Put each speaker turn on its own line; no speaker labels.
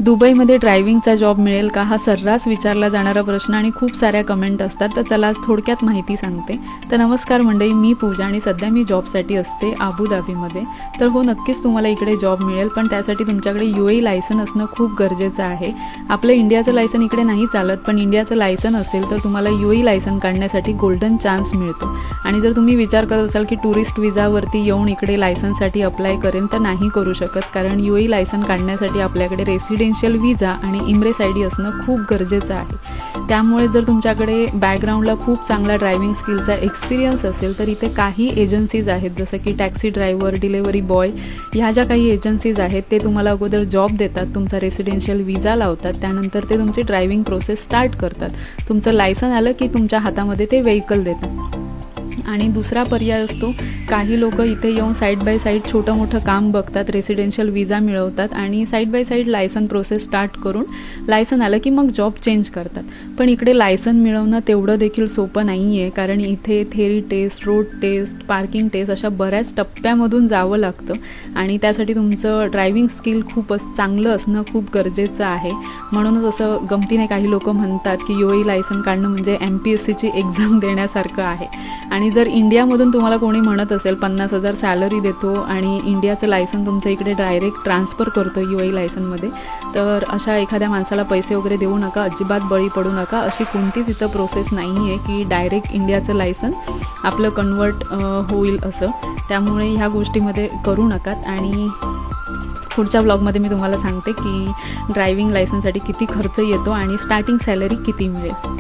दुबईमध्ये ड्रायव्हिंगचा जॉब मिळेल का हा सर्रास विचारला जाणारा प्रश्न आणि खूप साऱ्या कमेंट असतात. तर चला आज थोडक्यात माहिती सांगते. तर नमस्कार मंडळी, मी पूजा आणि सध्या मी जॉबसाठी असते अबुधाबीमध्ये. तर हो, नक्कीच तुम्हाला इकडे जॉब मिळेल, पण त्यासाठी तुमच्याकडे UAE लायसन असणं खूप गरजेचं आहे. आपलं इंडियाचं लायसन इकडे नाही चालत, पण इंडियाचं लायसन असेल तर तुम्हाला UAE लायसन काढण्यासाठी गोल्डन चान्स मिळतो. आणि जर तुम्ही विचार करत असाल की टुरिस्ट विजावरती येऊन इकडे लायसनसाठी अप्लाय करेन, तर नाही करू शकत, कारण UAE लायसन काढण्यासाठी आपल्याकडे रेसिडेन्शियल विजा आणि इम्रेस ID असणं खूप गरजेचं आहे. त्यामुळे जर तुमच्याकडे बॅकग्राऊंडला खूप चांगला ड्रायव्हिंग स्किलचा एक्सपिरियन्स असेल तर इथे काही एजन्सीज आहेत, जसं की टॅक्सी ड्रायव्हर, डिलेवरी बॉय, ह्या ज्या काही एजन्सीज आहेत ते तुम्हाला अगोदर जॉब देतात, तुमचा रेसिडेन्शियल विजा लावतात, त्यानंतर ते तुमची ड्रायव्हिंग प्रोसेस स्टार्ट करतात. तुमचं लायसन आलं की तुमच्या हातामध्ये ते व्हेकल देतात. आणि दुसरा पर्याय असतो, काही लोक इथे येऊन साईड बाय साईड छोटं मोठं काम बघतात, रेसिडेन्शियल विजा मिळवतात आणि side by side licence process start करून लायसन आलं की मग जॉब चेंज करतात. पण इकडे लायसन मिळवणं तेवढं देखील सोपं नाही आहे, कारण इथे theory test, road test, parking test अशा बऱ्याच टप्प्यामधून जावं लागतं आणि त्यासाठी तुमचं ड्रायव्हिंग स्किल खूपच चांगलं असणं खूप गरजेचं आहे. म्हणूनच असं गमतीने काही लोक म्हणतात की UAE लायसन काढणं म्हणजे MPSCची एक्झाम देण्यासारखं आहे. आणि जर इंडियामधून तुम्हाला कोणी म्हणत असेल 50,000 सॅलरी देतो आणि इंडियाचं लायसन तुमचं इकडे डायरेक्ट ट्रान्सफर करतो UAE लायसनमध्ये, तर अशा एखाद्या माणसाला पैसे वगैरे देऊ नका, अजिबात बळी पडू नका. अशी कोणतीच इथं प्रोसेस नाही आहे की डायरेक्ट इंडियाचं लायसन आपलं कन्वर्ट होईल असं. त्यामुळे ह्या गोष्टीमध्ये करू नकात. आणि पुढच्या ब्लॉगमध्ये मी तुम्हाला सांगते की ड्रायव्हिंग लायसनसाठी किती खर्च येतो आणि स्टार्टिंग सॅलरी किती मिळेल.